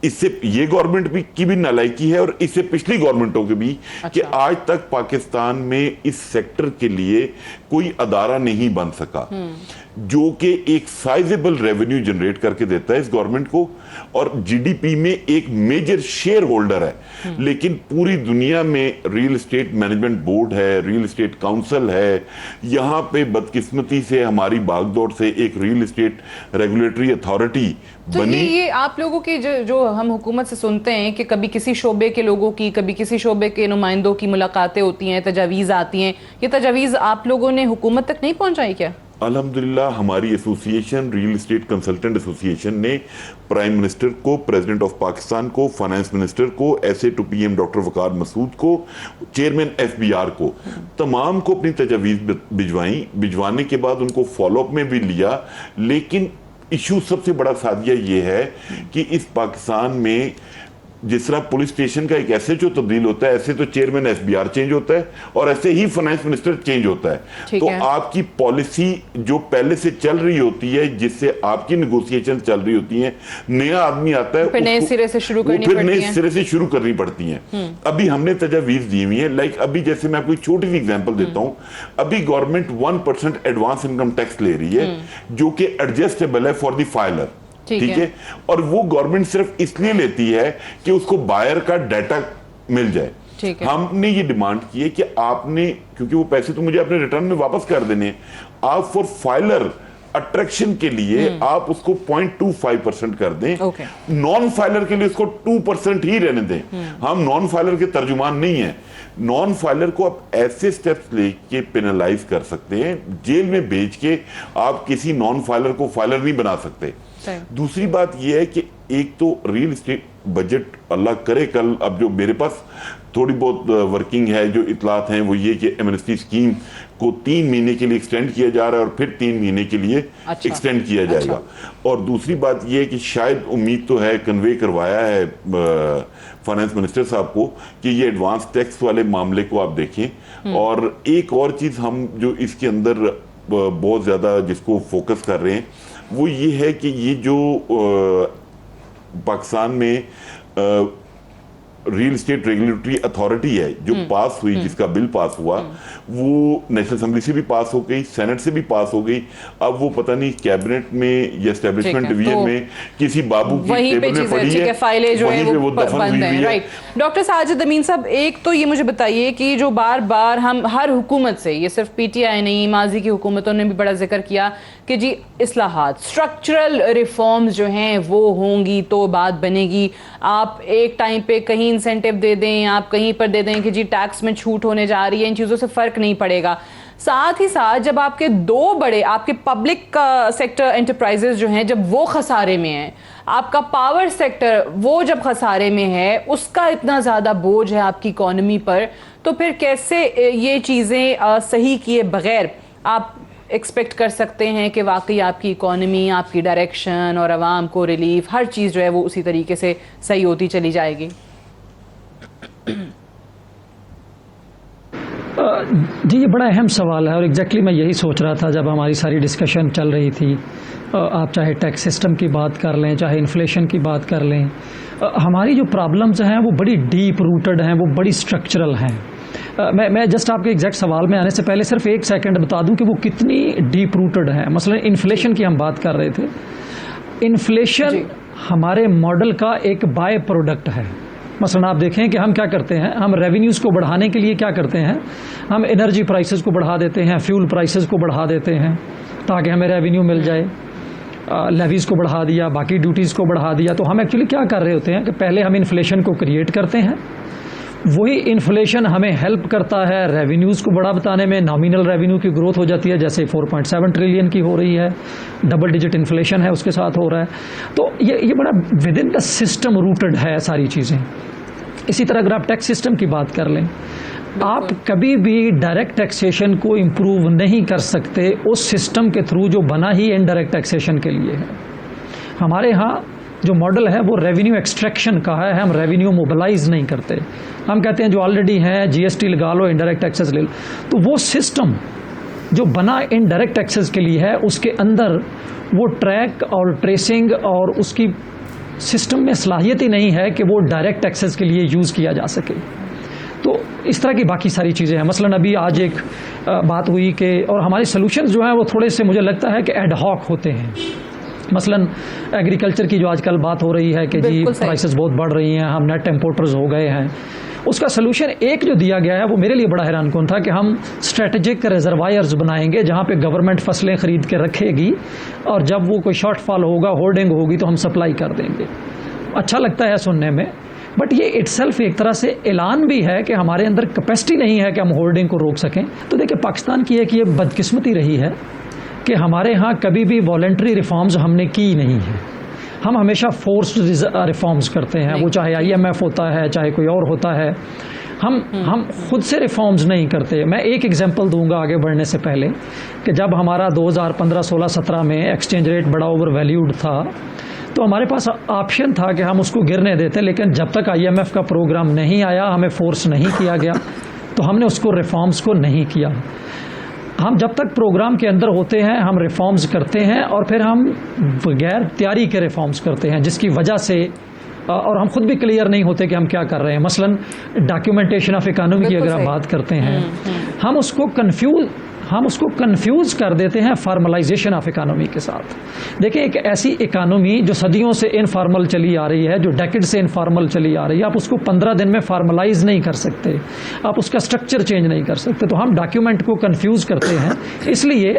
इससे ये गवर्नमेंट की भी नालायकी है और इससे पिछली गवर्नमेंटों की भी, कि आज तक पाकिस्तान में इस सेक्टर के लिए कोई अदारा नहीं बन सका जो कि एक साइजेबल रेवेन्यू जनरेट करके देता है इस गवर्नमेंट को और जीडीपी में एक मेजर शेयर होल्डर है। लेकिन पूरी दुनिया में रियल एस्टेट मैनेजमेंट बोर्ड है, रियल एस्टेट काउंसिल है, यहाँ पे बदकिस्मती से हमारी भागदौड़ से एक रियल एस्टेट रेगुलेटरी अथॉरिटी तो बनी। ये आप लोगों की जो हम हुकूमत से सुनते हैं कि कभी किसी शोबे के लोगों की, कभी किसी शोबे के नुमाइंदों की मुलाकातें होती हैं, तजावीज़ आती हैं, ये तजावीज़ आप लोगों ने हुकूमत तक नहीं पहुंचाई क्या? अल्हम्दुलिल्लाह हमारी association, real estate consultant association ने प्राइम मिनिस्टर को, प्रेसिडेंट ऑफ पाकिस्तान को, फाइनेंस मिनिस्टर को, SA to PM डॉक्टर वकार मसूद को, चेयरमैन FBR को, तमाम को अपनी तजावीज़ भिजवाने के बाद उनको फॉलोअप में भी लिया। लेकिन इशू सबसे बड़ा सादिया ये है कि इस पाकिस्तान में जिस तरह पुलिस स्टेशन का एक एसएचओ तब्दील होता है, ऐसे तो चेयरमैन एसबीआर चेंज होता है और ऐसे ही फाइनेंस मिनिस्टर चेंज होता है। तो आपकी पॉलिसी जो पहले से चल रही होती है, जिससे आपकी नेगोशिएशन चल रही होती है, नया आदमी आता है, फिर नए सिरे से शुरू करनी पड़ती है। अभी हमने तजावीज दी हुई है, लाइक अभी जैसे मैं आपको एक छोटी सी एग्जांपल देता हूं, अभी गवर्नमेंट 1% एडवांस इनकम टैक्स ले रही है जो कि एडजस्टेबल है फॉर द फाइलर, ठीक है, और वो गवर्नमेंट सिर्फ इसलिए लेती है कि उसको बायर का डाटा मिल जाए। हमने ये डिमांड की है कि आपने, क्योंकि वो पैसे तो मुझे अपने रिटर्न में वापस कर देने, आप फॉर फाइलर अट्रैक्शन के लिए आप उसको 0.25% कर दें, नॉन फाइलर के लिए उसको 2% ही रहने दें। हम नॉन फाइलर के तर्जुमान नहीं है। नॉन फाइलर को आप ऐसे स्टेप्स लेके पेनलाइज कर सकते हैं, जेल में भेज के आप किसी नॉन फाइलर को फाइलर नहीं बना सकते। दूसरी बात यह है कि एक तो रियल एस्टेट बजट, अल्लाह करे कल, अब जो मेरे पास थोड़ी बहुत वर्किंग है, जो इतलात हैं, वो ये कि एमनेस्टी स्कीम को 3 महीने के लिए एक्सटेंड किया जा रहा है और फिर 3 महीने के लिए एक्सटेंड किया जाएगा। और दूसरी बात यह है कि शायद उम्मीद तो है, कन्वे करवाया है फाइनेंस मिनिस्टर साहब को कि ये एडवांस टैक्स वाले मामले को आप देखें। और एक और चीज हम जो इसके अंदर बहुत ज्यादा जिसको फोकस कर रहे हैं वो ये है कि ये जो पाकिस्तान में रियल एस्टेट रेगुलेटरी अथॉरिटी है जो पास हुई, जिसका बिल पास हुआ, वो नेशनल असेंबली से भी पास हो गई, सेनेट से भी पास हो गई। अब वो पता नहीं कैबिनेट में या एस्टेब्लिशमेंट डिवीजन में किसी बाबू की टेबल में पड़ी है, फाइलें जो है वो बंद हैं। राइट, डॉक्टर साजिद अमीन साहब, एक तो ये मुझे बताइए कि जो बार बार हम हर हुकूमत से, ये सिर्फ पीटीआई नहीं, माजी की हुकूमतों ने भी बड़ा जिक्र किया कि जी इस्लाहात, स्ट्रक्चरल रिफॉर्म्स जो हैं वो होंगी तो बात बनेगी। आप एक टाइम पे कहीं इंसेंटिव दे दें, आप कहीं पर दे दें कि जी टैक्स में छूट होने जा रही है, इन चीज़ों से फ़र्क नहीं पड़ेगा। साथ ही साथ जब आपके दो बड़े आपके पब्लिक सेक्टर एंटरप्राइजेस जो हैं, जब वो खसारे में हैं, आपका पावर सेक्टर वो जब खसारे में है, उसका इतना ज़्यादा बोझ है आपकी इकॉनमी पर, तो फिर कैसे ये चीज़ें सही किए बगैर आप एक्सपेक्ट कर सकते हैं कि वाकई आपकी इकॉनमी, आपकी डायरेक्शन और आवाम को रिलीफ, हर चीज़ जो है वो उसी तरीके से सही होती चली जाएगी? जी, ये बड़ा अहम सवाल है और एग्जैक्टली मैं यही सोच रहा था जब हमारी सारी डिस्कशन चल रही थी। आप चाहे टैक्स सिस्टम की बात कर लें, चाहे इन्फ्लेशन की बात कर लें, हमारी जो प्रॉब्लम्स हैं वो बड़ी डीप रूटेड हैं, वो बड़ी स्ट्रक्चरल हैं। मैं जस्ट आपके एग्जैक्ट सवाल में आने से पहले सिर्फ एक सेकंड बता दूं कि वो कितनी डीप रूटेड है। मसलन इन्फ्लेशन की हम बात कर रहे थे। इन्फ्लेशन हमारे मॉडल का एक बाय प्रोडक्ट है। मसलन आप देखें कि हम क्या करते हैं, हम रेवेन्यूज़ को बढ़ाने के लिए क्या करते हैं, हम एनर्जी प्राइसेस को बढ़ा देते हैं, फ्यूल प्राइसेस को बढ़ा देते हैं ताकि हमें रेवेन्यू मिल जाए। लेवीज़ को बढ़ा दिया, बाकी ड्यूटीज़ को बढ़ा दिया। तो हम एक्चुअली क्या कर रहे होते हैं कि पहले हम इन्फ्लेशन को क्रिएट करते हैं, वही इन्फ्लेशन हमें हेल्प करता है रेवेन्यूज़ को बड़ा बताने में। नॉमिनल रेवेन्यू की ग्रोथ हो जाती है, जैसे 4.7 ट्रिलियन की हो रही है, डबल डिजिट इन्फ्लेशन है उसके साथ हो रहा है। तो ये बड़ा with in the system rooted है सारी चीज़ें। इसी तरह अगर आप टैक्स सिस्टम की बात कर लें, आप कभी भी डायरेक्ट टैक्सेशन को इम्प्रूव नहीं कर सकते उस सिस्टम के थ्रू जो बना ही इनडायरेक्ट टैक्सेशन के लिए है। हमारे यहाँ जो मॉडल है वो रेवेन्यू एक्सट्रैक्शन का है, हम रेवेन्यू मोबिलाइज नहीं करते। हम कहते हैं जो ऑलरेडी है जीएसटी लगा लो, इनडायरेक्ट टैक्सेस ले लो। तो वो सिस्टम जो बना इनडायरेक्ट टैक्सेस के लिए है, उसके अंदर वो ट्रैक और ट्रेसिंग और उसकी सिस्टम में सलाहियत ही नहीं है कि वो डायरेक्ट टैक्सेस के लिए यूज़ किया जा सके। तो इस तरह की बाकी सारी चीज़ें हैं। मसलन अभी आज एक बात हुई कि, और हमारे सॉल्यूशंस जो हैं वो थोड़े से मुझे लगता है कि एडहॉक होते हैं। मसलन एग्रीकल्चर की जो आजकल बात हो रही है कि जी प्राइसेस बहुत बढ़ रही हैं, हम नेट इम्पोर्टर्स हो गए हैं, उसका सलूशन एक जो दिया गया है वो मेरे लिए बड़ा हैरानकुन था कि हम स्ट्रेटेजिक रिजर्वायर्स बनाएंगे जहां पे गवर्नमेंट फसलें खरीद के रखेगी और जब वो कोई शॉर्टफॉल होगा, होर्डिंग होगी, तो हम सप्लाई कर देंगे। अच्छा लगता है सुनने में, बट ये इटसेल्फ एक तरह से ऐलान भी है कि हमारे अंदर कैपेसिटी नहीं है कि हम होर्डिंग को रोक सकें। तो देखिए, पाकिस्तान की एक ये बदकिस्मती रही है कि हमारे यहाँ कभी भी वॉलेंट्री रिफॉर्म्स हमने की नहीं है। हम हमेशा फोर्स्ड रिफॉर्म्स करते हैं, वो चाहे IMF होता है, चाहे कोई और होता है। हम खुद से रिफॉर्म्स नहीं करते। मैं एक एग्जांपल दूंगा आगे बढ़ने से पहले कि जब हमारा 2015, 16, 17 में एक्सचेंज रेट बड़ा ओवर वैल्यूड था, तो हमारे पास ऑप्शन था कि हम उसको गिरने देते, लेकिन जब तक IMF का प्रोग्राम नहीं आया, हमें फोर्स नहीं किया गया, तो हमने उसको रिफॉर्म्स को नहीं किया। हम जब तक प्रोग्राम के अंदर होते हैं हम रिफॉर्म्स करते हैं, और फिर हम बगैर तैयारी के रिफॉर्म्स करते हैं, जिसकी वजह से और हम खुद भी क्लियर नहीं होते कि हम क्या कर रहे हैं। मसलन डॉक्यूमेंटेशन ऑफ इकोनॉमी की अगर आप बात करते हैं, हम उसको कंफ्यूज कर देते हैं फॉर्मलाइजेशन ऑफ इकोनॉमी के साथ। देखिए, एक ऐसी इकोनॉमी जो सदियों से इनफॉर्मल चली आ रही है, जो डेकेड से इनफॉर्मल चली आ रही है, आप उसको 15 दिन में फॉर्मलाइज नहीं कर सकते, आप उसका स्ट्रक्चर चेंज नहीं कर सकते। तो हम डॉक्यूमेंट को कंफ्यूज करते हैं इसलिए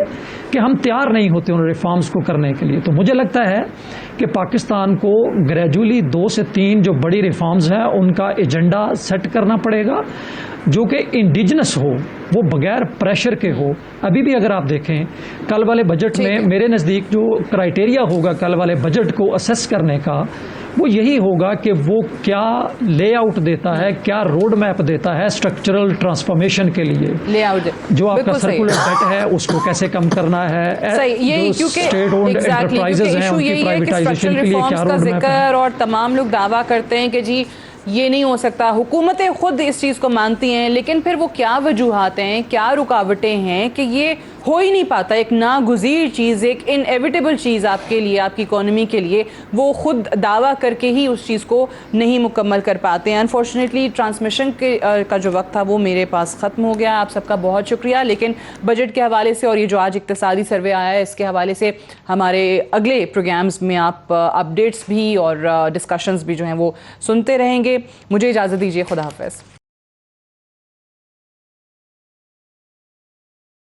कि हम तैयार नहीं होते उन रिफॉर्म्स को करने के लिए। तो मुझे लगता है कि पाकिस्तान को ग्रेजुअली 2 से 3 जो बड़ी रिफॉर्म्स हैं उनका एजेंडा सेट करना पड़ेगा, जो कि इंडिजिनस हो, वो बगैर प्रेशर के हो। अभी भी अगर आप देखें कल वाले बजट में मेरे नज़दीक जो क्राइटेरिया होगा कल वाले बजट को असेस करने का, वो यही होगा कि वो क्या लेआउट देता है, क्या रोड मैप देता है स्ट्रक्चरल ट्रांसफॉर्मेशन के लिए। लेआउट जो आपका सर्कुलर डेट है उसको कैसे कम करना है, यही क्योंकि स्टेट ओन्ड एंटरप्राइजेज हैं उनकी प्राइवेटाइजेशन के लिए क्या रोड मैप है। और तमाम लोग दावा करते हैं कि जी ये नहीं हो सकता, हुकूमतें खुद इस चीज़ को मानती हैं, लेकिन फिर वो क्या वजूहात हैं, क्या रुकावटें हैं कि ये हो ही नहीं पाता। एक नागुज़ीर चीज़, एक इनएविटेबल चीज़ आपके लिए, आपकी इकोनॉमी के लिए, वो खुद दावा करके ही उस चीज़ को नहीं मुकम्मल कर पाते हैं। अनफॉर्चुनेटली ट्रांसमिशन का जो वक्त था वो मेरे पास ख़त्म हो गया। आप सबका बहुत शुक्रिया। लेकिन बजट के हवाले से और ये जो आज इक्तिसादी सर्वे आया है इसके हवाले से हमारे अगले प्रोग्राम्स में आप अपडेट्स भी और डिस्कशंस भी जो हैं वो सुनते रहेंगे। मुझे इजाज़त दीजिए। खुदा हाफ़िज़।